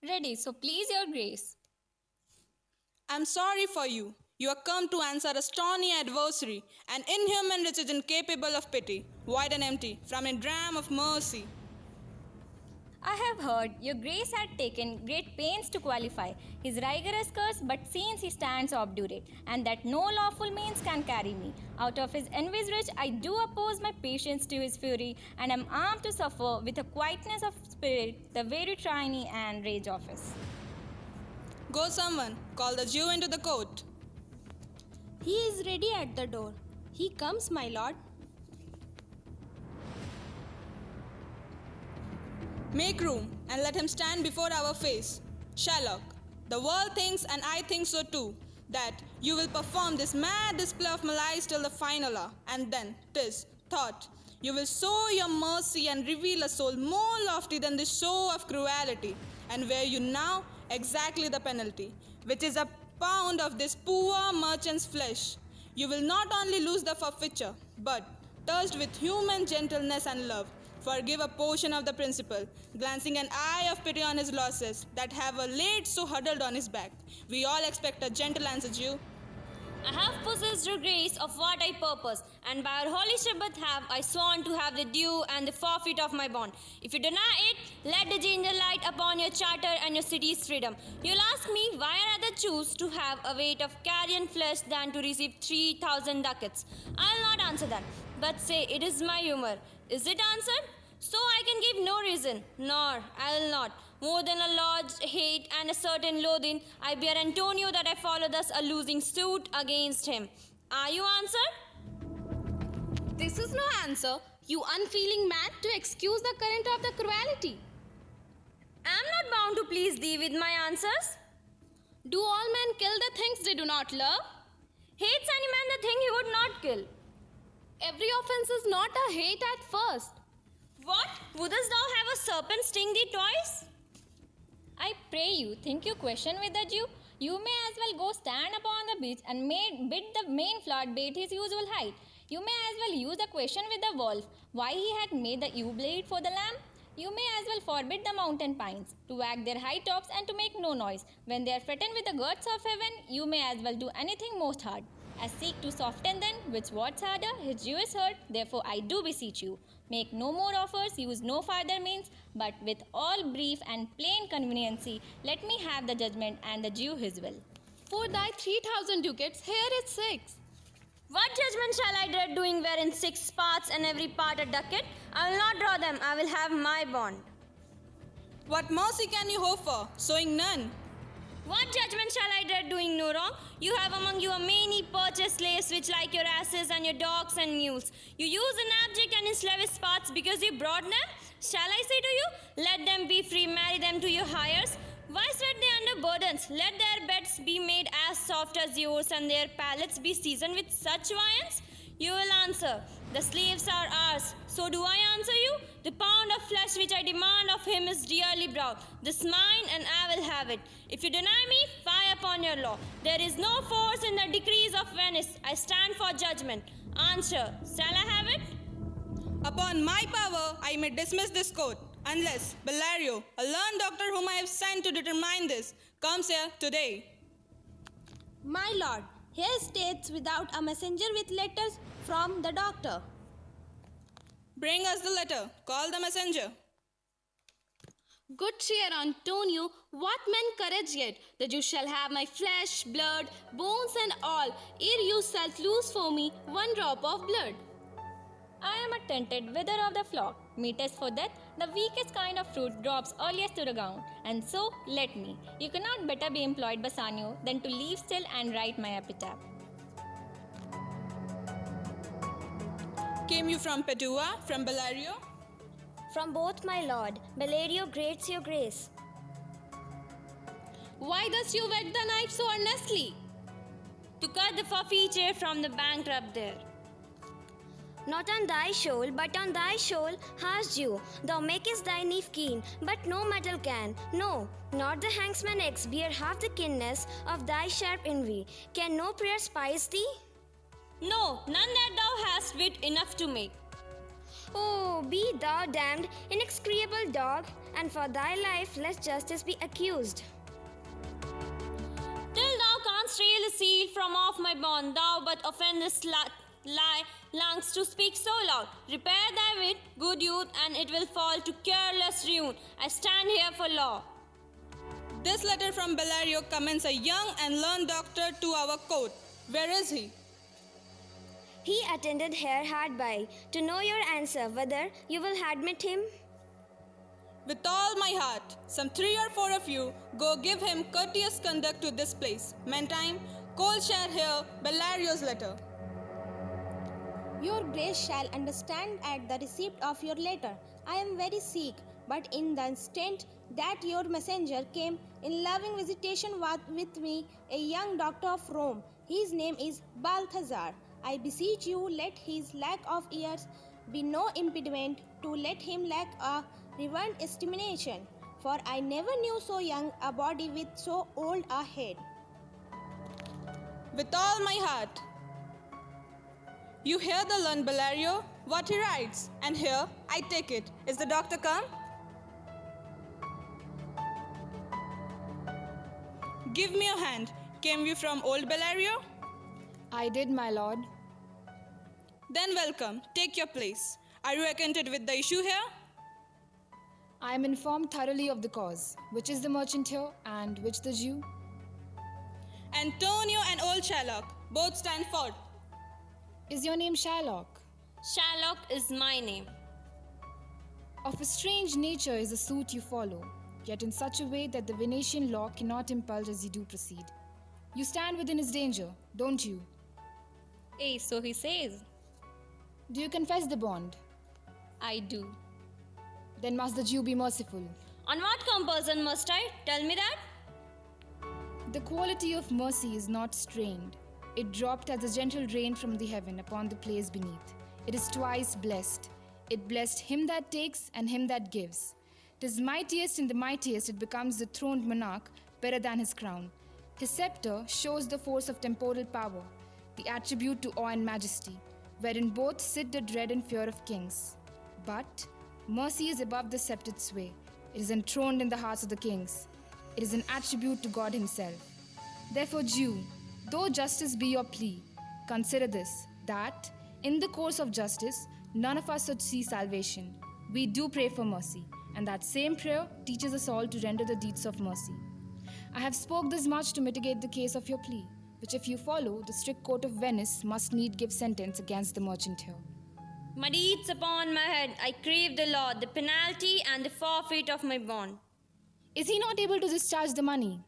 Ready, so please your grace. I'm sorry for you. You are come to answer a stony adversary, an inhuman wretched incapable of pity, void and empty, from a dram of mercy. I have heard your grace had taken great pains to qualify his rigorous curse, but since he stands obdurate, and that no lawful means can carry me out of his envy's reach, I do oppose my patience to his fury, and am armed to suffer with a quietness of spirit the very tyranny and rage of his. Go someone, call the Jew into the court. He is ready at the door. He comes, my lord. Make room and let him stand before our face. Sherlock, the world thinks and I think so too, that you will perform this mad display of malice till the final hour, and then, 'tis thought, you will show your mercy and reveal a soul more lofty than the show of cruelty, and where you now exactly the penalty, which is a pound of this poor merchant's flesh. You will not only lose the forfeiture, but, touched with human gentleness and love, forgive a portion of the principal, glancing an eye of pity on his losses that have a laid so huddled on his back. We all expect a gentle answer, Jew. I have possessed your grace of what I purpose, and by our holy Shabbat have I sworn to have the due and the forfeit of my bond. If you deny it, let the angel light upon your charter and your city's freedom. You'll ask me why I rather choose to have a weight of carrion flesh than to receive 3,000 ducats. I'll not answer that, but say it is my humor. Is it answered? So I can give no reason, nor I will not. More than a lodged hate and a certain loathing, I bear Antonio that I follow thus a losing suit against him. Are you answered? This is no answer, you unfeeling man, to excuse the current of the cruelty. I am not bound to please thee with my answers. Do all men kill the things they do not love? Hates any man the thing he would not kill. Every offense is not a hate at first. What? Wouldst thou have a serpent sting thee twice? I pray you, think you question with the Jew? You may as well go stand upon the beach and bid the main flood bait his usual height. You may as well use the question with the wolf, why he had made the ewe blade for the lamb. You may as well forbid the mountain pines to wag their high tops and to make no noise. When they are threatened with the gods of heaven, you may as well do anything most hard. As seek to soften them, which what's harder, his Jew is hurt, therefore I do beseech you. Make no more offers, use no farther means, but with all brief and plain conveniency, let me have the judgment and the Jew his will. For thy 3,000 ducats, here is 6. What judgment shall I dread doing wherein 6 parts and every part a ducat? I will not draw them, I will have my bond. What mercy can you hope for, showing none? What judgment shall I dread doing no wrong? You have among you a many purchased slaves which like your asses and your dogs and mules. You use an abject and enslaved parts because you brought them? Shall I say to you, let them be free, marry them to your hires? Why sweat they under burdens? Let their beds be made as soft as yours and their palates be seasoned with such viands? You will answer, the slaves are ours. So do I answer you? The pound of flesh which I demand of him is dearly bought. This mine and I will have it. If you deny me, fire upon your law. There is no force in the decrees of Venice. I stand for judgment. Answer, shall I have it? Upon my power, I may dismiss this court, unless Bellario, a learned doctor whom I have sent to determine this, comes here today. My lord, here states without a messenger with letters from the doctor. Bring us the letter, call the messenger. Good cheer, Antonio, what men courage yet, that you shall have my flesh, blood, bones and all, ere you shalt lose for me one drop of blood. I am a tented wither of the flock. Meetest for death, the weakest kind of fruit drops earliest to the ground. And so, let me. You cannot better be employed, Bassanio, than to leave still and write my epitaph. Came you from Padua, from Bellario? From both, my lord. Bellario greets your grace. Why thus you whet the knife so earnestly? To cut the forfeiture from the bankrupt there. Not on thy shoal, but on thy shoal, harsh Jew. Thou makest thy knife keen, but no metal can. No, not the hangsman X bear half the keenness of thy sharp envy. Can no prayer spice thee? No, none that thou hast wit enough to make. Oh, be thou damned, inexcusable dog, and for thy life let justice be accused. Till thou canst rail a seal from off my bond, thou but offendest lungs to speak so loud. Repair thy wit, good youth, and it will fall to careless ruin. I stand here for law. This letter from Bellario commends a young and learned doctor to our court. Where is he? He attended here hard by, to know your answer whether you will admit him. With all my heart, some 3 or 4 of you go give him courteous conduct to this place. Meantime, Cole shall hear Bellario's letter. Your grace shall understand at the receipt of your letter. I am very sick, but in the instant that your messenger came in loving visitation with me, a young doctor of Rome. His name is Balthazar. I beseech you, let his lack of years be no impediment to let him lack a reverent estimation, for I never knew so young a body with so old a head. With all my heart. You hear the learned Bellario, what he writes, and here, I take it. Is the doctor come? Give me a hand. Came you from old Bellario? I did, my lord. Then welcome. Take your place. Are you acquainted with the issue here? I am informed thoroughly of the cause. Which is the merchant here and which the Jew? Antonio and old Shylock both stand forth. Is your name Shylock? Shylock is my name. Of a strange nature is the suit you follow, yet in such a way that the Venetian law cannot impulse as you do proceed. You stand within his danger, don't you? So he says. Do you confess the bond? I do. Then must the Jew be merciful. On what compulsion must I? Tell me that. The quality of mercy is not strained. It dropped as a gentle rain from the heaven upon the place beneath. It is twice blessed. It blessed him that takes and him that gives. 'Tis mightiest in the mightiest it becomes the throned monarch, better than his crown. His scepter shows the force of temporal power, the attribute to awe and majesty, wherein both sit the dread and fear of kings. But mercy is above the sceptred sway. It is enthroned in the hearts of the kings. It is an attribute to God himself. Therefore, Jew, though justice be your plea, consider this, that in the course of justice, none of us should see salvation. We do pray for mercy, and that same prayer teaches us all to render the deeds of mercy. I have spoke this much to mitigate the case of your plea, which if you follow, the strict court of Venice must need give sentence against the merchant here. My deeds upon my head, I crave the law, the penalty and the forfeit of my bond. Is he not able to discharge the money?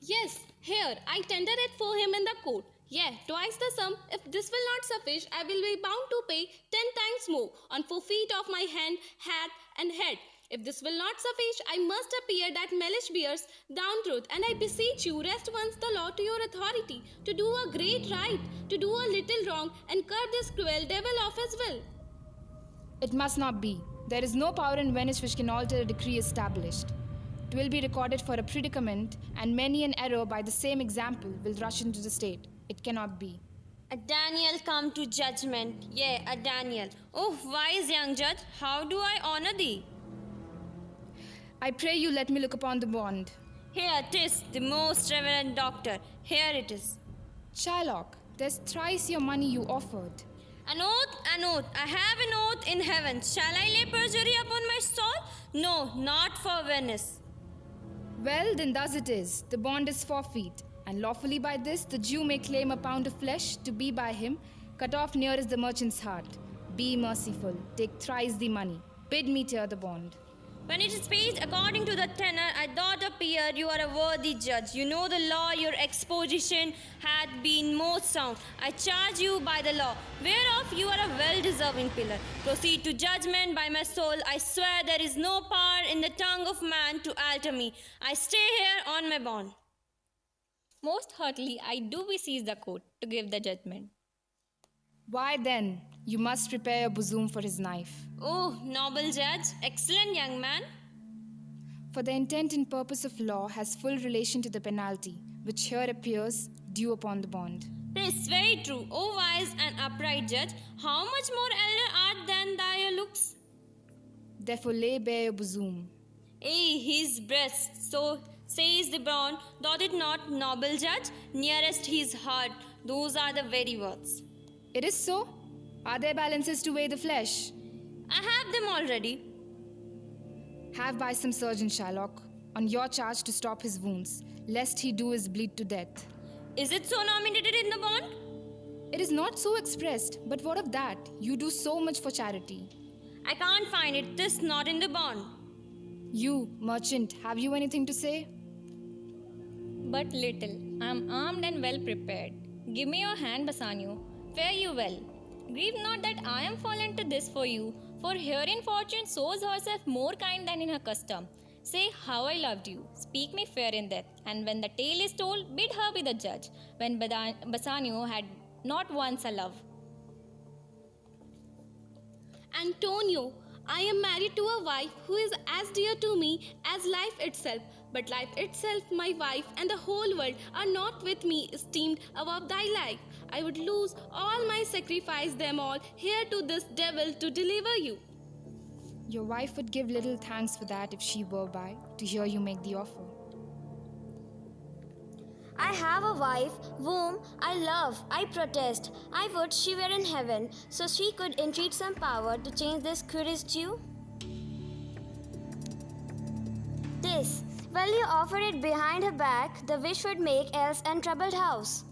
Yes, here, I tender it for him in the court. Yeah, twice the sum. If this will not suffice, I will be bound to pay 10 times more on forfeit of my hand, hat, and head. If this will not suffice, I must appear that malice bears down truth, and I beseech you, rest once the law to your authority, to do a great right, to do a little wrong, and curb this cruel devil of his will. It must not be. There is no power in Venice which can alter a decree established. It will be recorded for a predicament, and many an error by the same example will rush into the state. It cannot be. A Daniel come to judgment. Yeah, a Daniel. Oh, wise young judge, how do I honor thee? I pray you let me look upon the bond. Here 'tis, the most reverend doctor. Here it is. Shylock, there's thrice your money you offered. An oath, an oath. I have an oath in heaven. Shall I lay perjury upon my soul? No, not for Venice. Well, then thus it is. The bond is forfeit, and lawfully by this the Jew may claim a pound of flesh to be by him cut off nearest the merchant's heart. Be merciful, take thrice the money. Bid me tear the bond. When it is paid according to the tenor, I thought appear you are a worthy judge. You know the law, your exposition hath been most sound. I charge you by the law, whereof you are a well-deserving pillar. Proceed to judgment by my soul. I swear there is no power in the tongue of man to alter me. I stay here on my bond. Most heartily, I do beseech the court to give the judgment. Why then, you must prepare your bosom for his knife. Oh, noble judge, excellent young man. For the intent and purpose of law has full relation to the penalty, which here appears due upon the bond. 'Tis very true, O wise and upright judge. How much more elder art than thy looks? Therefore lay bare your bosom. Ay, his breast, so says the bond, doth it not, noble judge? Nearest his heart, those are the very words. It is so? Are there balances to weigh the flesh? I have them already. Have by some surgeon, Sherlock, on your charge to stop his wounds, lest he do his bleed to death. Is it so nominated in the bond? It is not so expressed, but what of that? You do so much for charity. I can't find it, 'tis not in the bond. You, merchant, have you anything to say? But little. I am armed and well prepared. Give me your hand, Bassanio. Fare you well. Grieve not that I am fallen to this for you, for herein fortune shows herself more kind than in her custom. Say how I loved you, speak me fair in death, and when the tale is told, bid her be the judge, when Bassanio had not once a love. Antonio, I am married to a wife who is as dear to me as life itself. But life itself, my wife, and the whole world are not with me esteemed above thy life. I would lose all my sacrifice them all here to this devil to deliver you. Your wife would give little thanks for that if she were by, to hear you make the offer. I have a wife whom I love, I protest. I would she were in heaven, so she could entreat some power to change this curious Jew. This, will you offer it behind her back, the wish would make else untroubled house.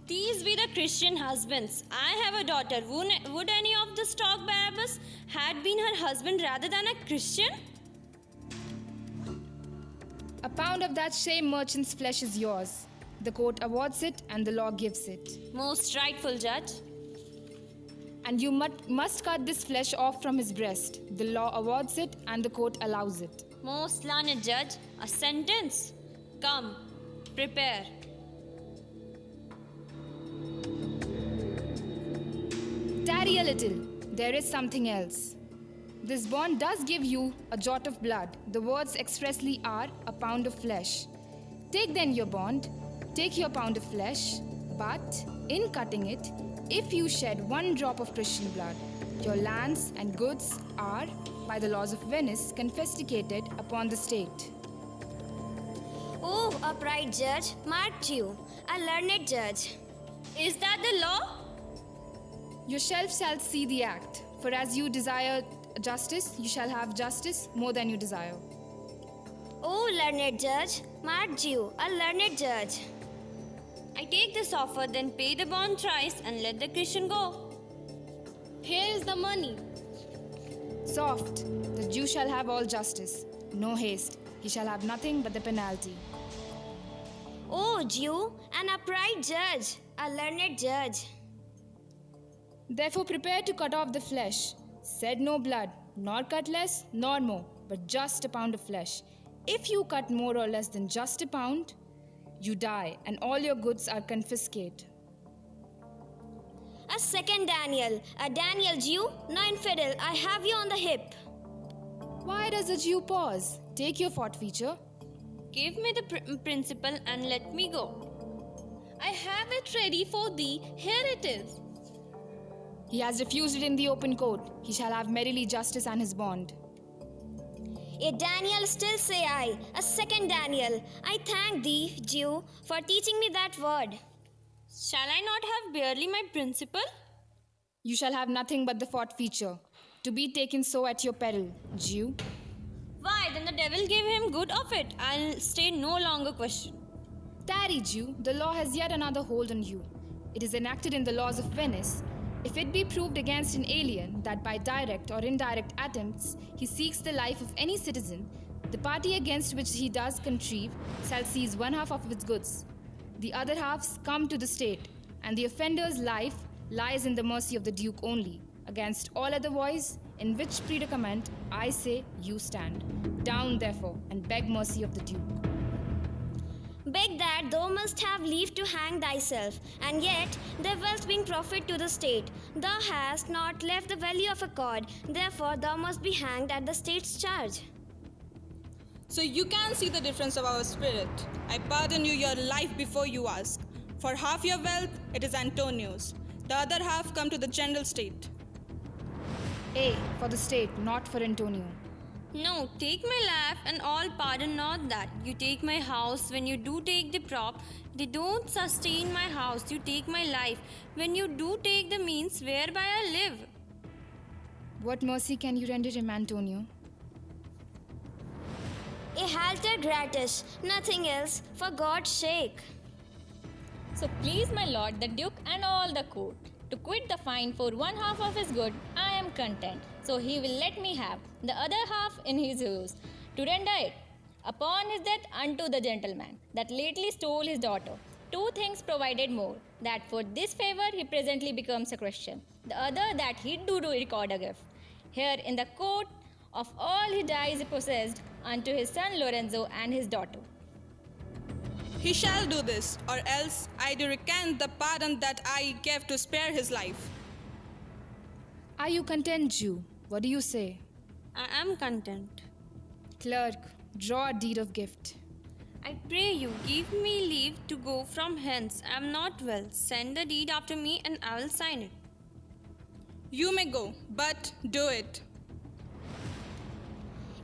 These be the Christian husbands. I have a daughter. Would any of the stock Barabbas had been her husband rather than a Christian? A pound of that same merchant's flesh is yours. The court awards it and the law gives it. Most rightful judge. And you must cut this flesh off from his breast. The law awards it and the court allows it. Most learned judge. A sentence. Come, prepare. Tarry a little. There is something else. This bond does give you a jot of blood. The words expressly are a pound of flesh. Take then your bond, take your pound of flesh, but in cutting it, if you shed one drop of Christian blood, your lands and goods are, by the laws of Venice, confiscated upon the state. Oh, upright judge, marked you, a learned judge. Is that the law? Yourself shall see the act, for as you desire justice, you shall have justice more than you desire. Oh, learned judge, marked you, a learned judge. I take this offer, then pay the bond thrice and let the Christian go. Here is the money. Soft, the Jew shall have all justice. No haste, he shall have nothing but the penalty. Oh, Jew, an upright judge, a learned judge. Therefore prepare to cut off the flesh. Said no blood, nor cut less, nor more, but just a pound of flesh. If you cut more or less than just a pound, you die, and all your goods are confiscated. A second Daniel, a Daniel Jew, no infidel, I have you on the hip. Why does the Jew pause? Take your forfeiture. Give me the principal and let me go. I have it ready for thee. Here it is. He has refused it in the open court. He shall have merrily justice and his bond. A Daniel still say I, a second Daniel. I thank thee, Jew, for teaching me that word. Shall I not have barely my principal? You shall have nothing but the forfeiture, to be taken so at your peril, Jew. Why, then the devil gave him good of it. I'll stay no longer question. Tarry, Jew, the law has yet another hold on you. It is enacted in the laws of Venice. If it be proved against an alien that by direct or indirect attempts he seeks the life of any citizen, the party against which he does contrive shall seize one half of its goods. The other halves come to the state, and the offender's life lies in the mercy of the Duke only. Against all other voice, in which predicament I say you stand. Down therefore, and beg mercy of the Duke. Beg that thou must have leave to hang thyself, and yet thy wealth being profit to the state. Thou hast not left the value of a cord, therefore thou must be hanged at the state's charge. So you can see the difference of our spirit. I pardon you your life before you ask. For half your wealth, it is Antonio's. The other half come to the general state. A, for the state, not for Antonio. No, take my life and all, pardon not that. You take my house, when you do take the prop, they don't sustain my house, you take my life. When you do take the means whereby I live. What mercy can you render him, Antonio? A halter gratis, nothing else, for God's sake. So please, my lord, the duke and all the court, to quit the fine for one half of his good, I am content. So he will let me have the other half in his use, to render it upon his death unto the gentleman that lately stole his daughter. Two things provided more, that for this favour he presently becomes a Christian, the other that he do record a gift. Here in the court of all he dies possessed unto his son Lorenzo and his daughter. He shall do this, or else I do recant the pardon that I gave to spare his life. Are you content, Jew? What do you say? I am content. Clerk, draw a deed of gift. I pray you, give me leave to go from hence. I am not well. Send the deed after me and I will sign it. You may go, but do it.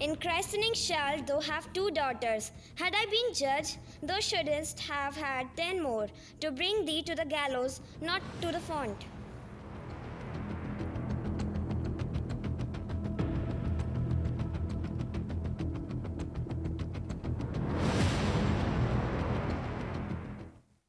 In christening shalt thou have 2 daughters. Had I been judge, thou shouldst have had 10 more, to bring thee to the gallows, not to the font.